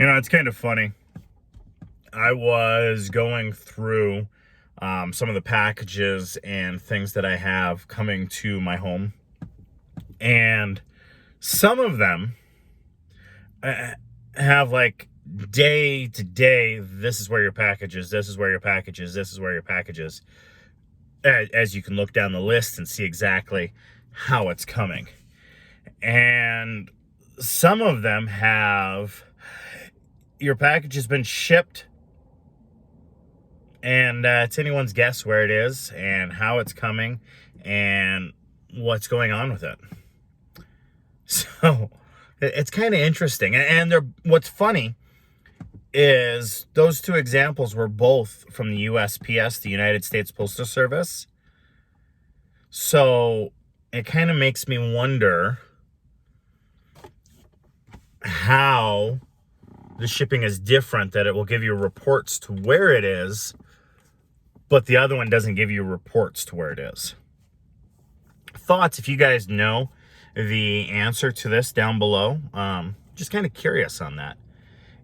It's kind of funny. I was going through some of the packages and things that I have coming to my home, and some of them have like day to day, this is where your package is, this is where your package is, this is where your package is. As you can look down the list and see exactly how it's coming. And some of them have, your package has been shipped, and it's anyone's guess where it is and how it's coming and what's going on with it. So it's kind of interesting. And what's funny is those two examples were both from the USPS, the United States Postal Service. So it kind of makes me wonder how the shipping is different, that it will give you reports to where it is, but the other one doesn't give you reports to where it is. Thoughts, if you guys know the answer to this, down below. Just kind of curious on that.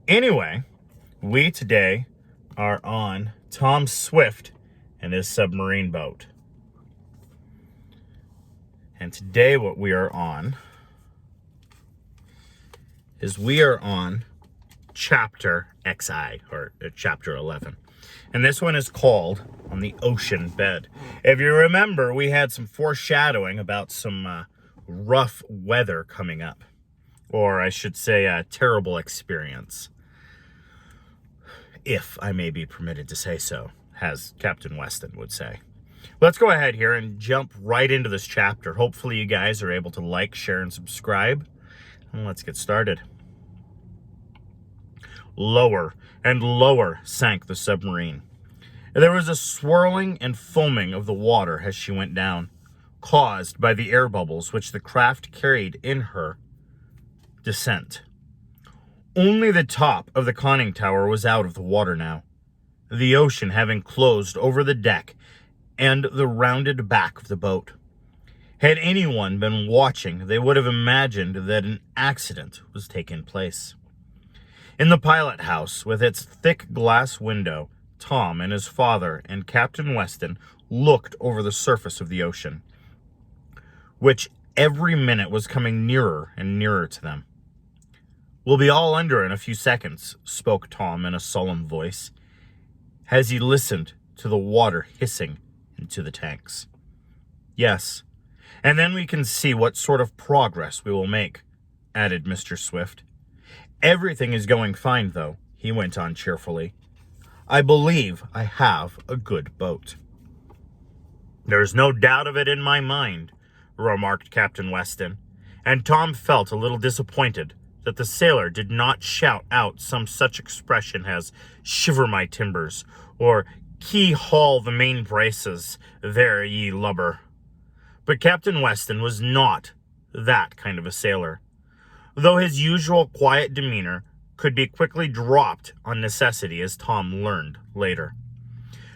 Anyway, we today are on Tom Swift and his submarine boat. And today what we are on is we are on Chapter XI, or Chapter 11. And this one is called On the Ocean Bed. If you remember, we had some foreshadowing about some rough weather coming up. Or I should say a terrible experience, if I may be permitted to say so, as Captain Weston would say. Let's go ahead here and jump right into this chapter. Hopefully you guys are able to like, share, and subscribe. And let's get started. Lower and lower sank the submarine. There was a swirling and foaming of the water as she went down, caused by the air bubbles which the craft carried in her descent. Only the top of the conning tower was out of the water now, the ocean having closed over the deck and the rounded back of the boat. Had anyone been watching, they would have imagined that an accident was taking place. In the pilot house, with its thick glass window, Tom and his father and Captain Weston looked over the surface of the ocean, which every minute was coming nearer and nearer to them. "We'll be all under in a few seconds," spoke Tom in a solemn voice, as he listened to the water hissing into the tanks. "Yes, and then we can see what sort of progress we will make," added Mr. Swift. "Everything is going fine, though," he went on cheerfully. "I believe I have a good boat." "There's no doubt of it in my mind," remarked Captain Weston, and Tom felt a little disappointed that the sailor did not shout out some such expression as "shiver my timbers," or "key haul the main braces, there ye lubber." But Captain Weston was not that kind of a sailor, though his usual quiet demeanor could be quickly dropped on necessity, as Tom learned later.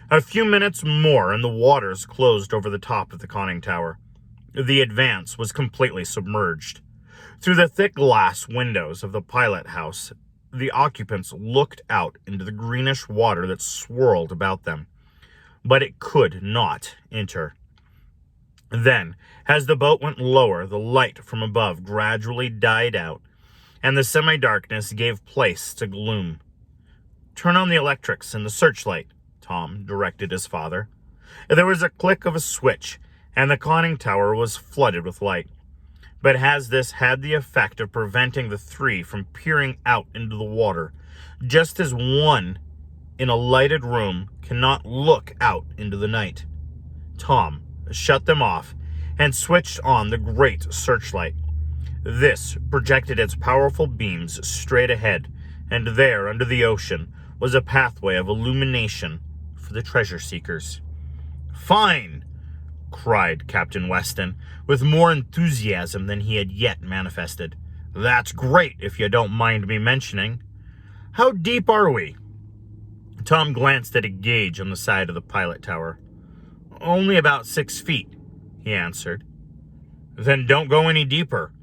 A few minutes more and the waters closed over the top of the conning tower. The Advance was completely submerged. Through the thick glass windows of the pilot house, the occupants looked out into the greenish water that swirled about them, but it could not enter. Then, as the boat went lower, the light from above gradually died out, and the semi-darkness gave place to gloom. "Turn on the electrics and the searchlight," Tom directed his father. There was a click of a switch, and the conning tower was flooded with light. But as this had the effect of preventing the three from peering out into the water, just as one in a lighted room cannot look out into the night, Tom shut them off and switched on the great searchlight. This projected its powerful beams straight ahead, and there, under the ocean, was a pathway of illumination for the treasure seekers. "Fine!" cried Captain Weston, with more enthusiasm than he had yet manifested. "That's great, if you don't mind me mentioning. How deep are we?" Tom glanced at a gauge on the side of the pilot tower. "Only about 6 feet," he answered. "Then don't go any deeper,"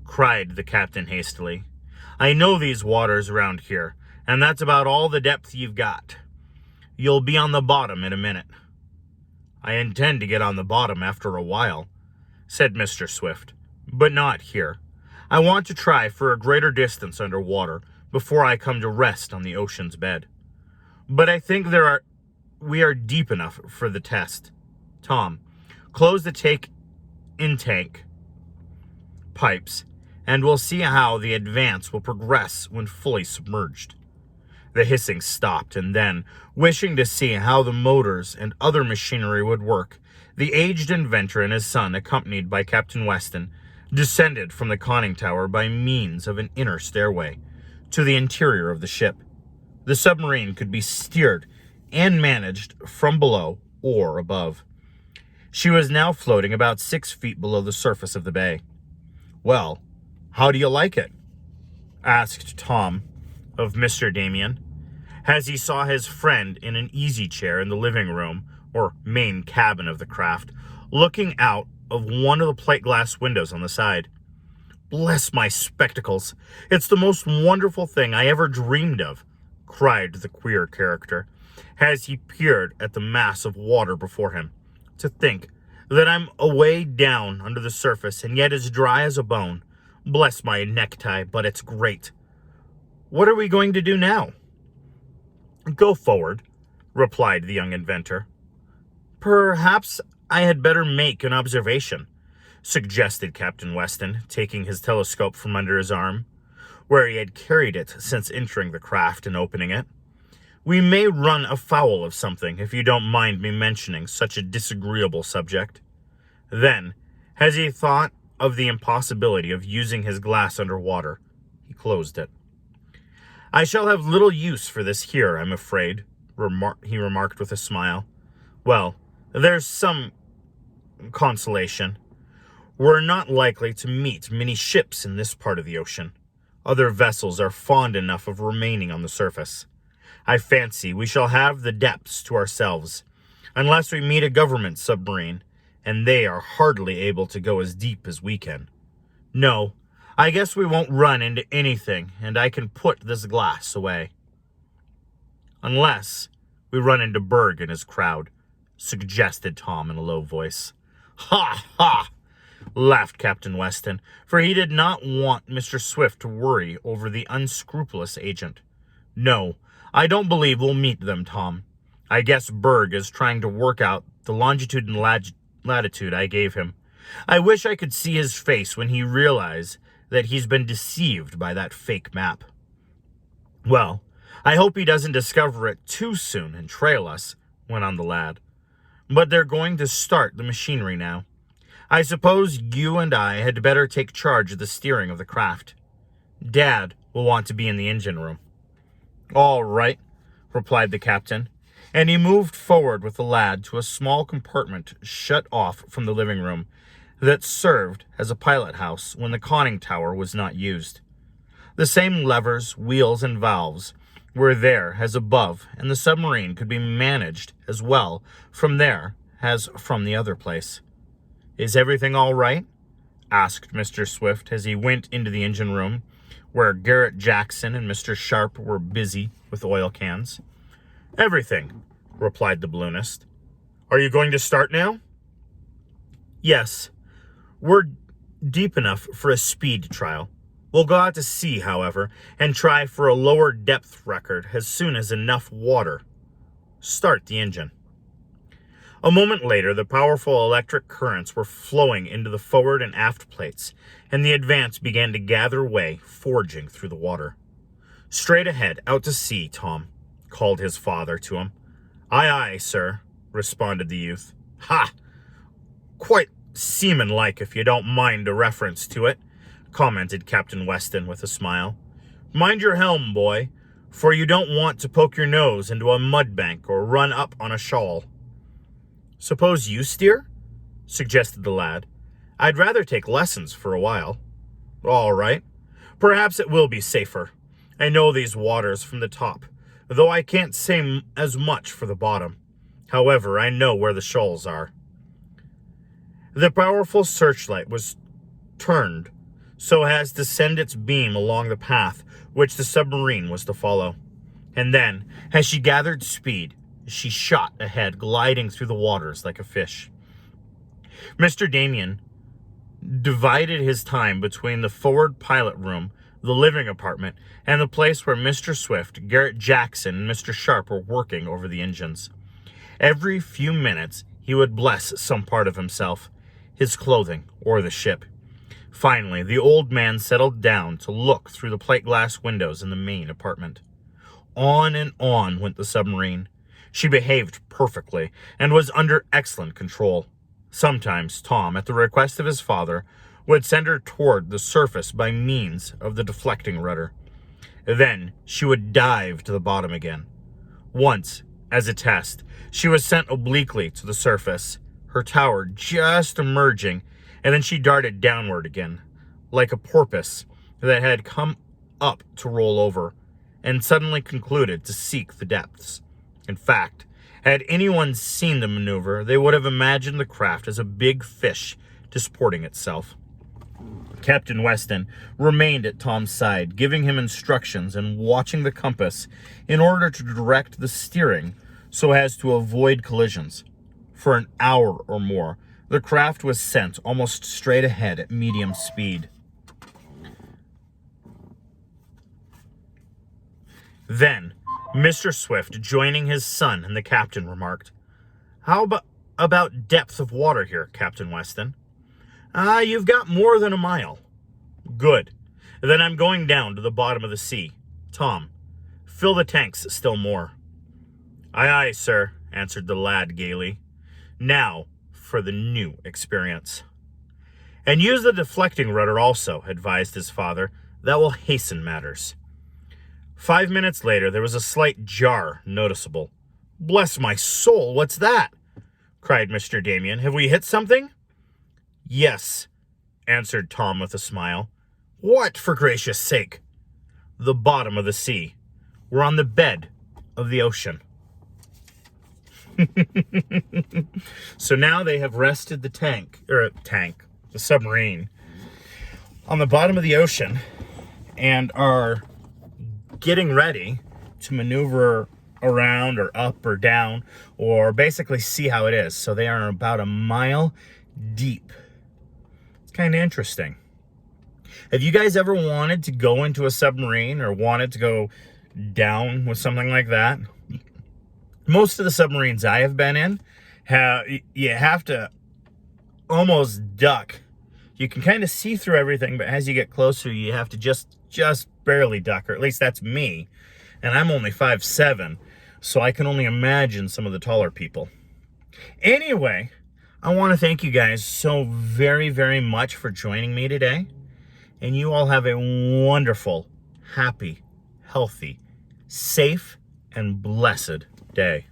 cried the captain hastily. I know these waters around here, and that's about all the depth you've got. You'll be on the bottom in a minute." "I intend to get on the bottom after a while," said Mr. Swift, "but not here. I want to try for a greater distance under water before I come to rest on the ocean's bed. But I think we are deep enough for the test. Tom, close the take-in tank pipes, and we'll see how the Advance will progress when fully submerged." The hissing stopped, and then, wishing to see how the motors and other machinery would work, the aged inventor and his son, accompanied by Captain Weston, descended from the conning tower by means of an inner stairway to the interior of the ship. The submarine could be steered and managed from below or above. She was now floating about 6 feet below the surface of the bay. "Well, how do you like it?" asked Tom of Mr. Damien, as he saw his friend in an easy chair in the living room or main cabin of the craft, looking out of one of the plate glass windows on the side. "Bless my spectacles! It's the most wonderful thing I ever dreamed of," cried the queer character, as he peered at the mass of water before him. "To think that I'm away down under the surface and yet as dry as a bone. Bless my necktie, but it's great. What are we going to do now?" "Go forward," replied the young inventor. "Perhaps I had better make an observation," suggested Captain Weston, taking his telescope from under his arm, where he had carried it since entering the craft, and opening it. "We may run afoul of something, if you don't mind me mentioning such a disagreeable subject." Then, as he thought of the impossibility of using his glass under water, he closed it. "I shall have little use for this here, I'm afraid," he remarked with a smile. "Well, there's some consolation. We're not likely to meet many ships in this part of the ocean. Other vessels are fond enough of remaining on the surface. I fancy we shall have the depths to ourselves, unless we meet a government submarine, and they are hardly able to go as deep as we can. No, I guess we won't run into anything, and I can put this glass away." "Unless we run into Berg and his crowd," suggested Tom in a low voice. "Ha, ha!" laughed Captain Weston, for he did not want Mr. Swift to worry over the unscrupulous agent. "No, I don't believe we'll meet them, Tom. I guess Berg is trying to work out the longitude and latitude I gave him. I wish I could see his face when he realizes that he's been deceived by that fake map." "Well, I hope he doesn't discover it too soon and trail us," went on the lad. "But they're going to start the machinery now. I suppose you and I had better take charge of the steering of the craft. Dad will want to be in the engine room." "All right," replied the captain, and he moved forward with the lad to a small compartment shut off from the living room that served as a pilot house when the conning tower was not used. The same levers, wheels, and valves were there as above, and the submarine could be managed as well from there as from the other place. "Is everything all right?" asked Mr. Swift as he went into the engine room, where Garrett Jackson and Mr. Sharp were busy with oil cans. "Everything," replied the balloonist. "Are you going to start now?" "Yes. We're deep enough for a speed trial. We'll go out to sea, however, and try for a lower depth record as soon as enough water. Start the engine." A moment later, the powerful electric currents were flowing into the forward and aft plates, and the Advance began to gather way, forging through the water. "Straight ahead, out to sea, Tom," called his father to him. "Aye, aye, sir," responded the youth. "Ha! Quite seaman-like, if you don't mind a reference to it," commented Captain Weston with a smile. "Mind your helm, boy, for you don't want to poke your nose into a mudbank or run up on a shawl." "Suppose you steer?" suggested the lad. "I'd rather take lessons for a while." "All right. Perhaps it will be safer. I know these waters from the top, though I can't say as much for the bottom. However, I know where the shoals are." The powerful searchlight was turned so as to send its beam along the path which the submarine was to follow. And then, as she gathered speed, she shot ahead, gliding through the waters like a fish. Mr. Damien divided his time between the forward pilot room, the living apartment, and the place where Mr. Swift, Garrett Jackson, and Mr. Sharp were working over the engines. Every few minutes, he would bless some part of himself, his clothing, or the ship. Finally, the old man settled down to look through the plate glass windows in the main apartment. On and on went the submarine. She behaved perfectly and was under excellent control. Sometimes Tom, at the request of his father, would send her toward the surface by means of the deflecting rudder. Then she would dive to the bottom again. Once, as a test, she was sent obliquely to the surface, her tower just emerging, and then she darted downward again, like a porpoise that had come up to roll over, and suddenly concluded to seek the depths. In fact, had anyone seen the maneuver, they would have imagined the craft as a big fish disporting itself. Captain Weston remained at Tom's side, giving him instructions and watching the compass in order to direct the steering so as to avoid collisions. For an hour or more, the craft was sent almost straight ahead at medium speed. Then, Mr. Swift, joining his son and the captain, remarked, "How about depth of water here, Captain Weston?" You've got more than a mile." "Good. Then I'm going down to the bottom of the sea. Tom, fill the tanks still more." "Aye, aye, sir," answered the lad gaily. "Now for the new experience." "And use the deflecting rudder also," advised his father. "That will hasten matters." 5 minutes later, there was a slight jar noticeable. "Bless my soul, what's that?" cried Mr. Damien. "Have we hit something?" "Yes," answered Tom with a smile. "What, for gracious sake?" "The bottom of the sea. We're on the bed of the ocean." So now they have rested the submarine, on the bottom of the ocean and are getting ready to maneuver around or up or down or basically see how it is. So they are about a mile deep. It's kind of interesting. Have you guys ever wanted to go into a submarine or wanted to go down with something like that? Most of the submarines I have been in, you have to almost duck. You can kind of see through everything, but as you get closer, you have to just barely duck, or at least that's me. And I'm only 5'7", so I can only imagine some of the taller people. Anyway, I want to thank you guys so very, very much for joining me today. And you all have a wonderful, happy, healthy, safe, and blessed day.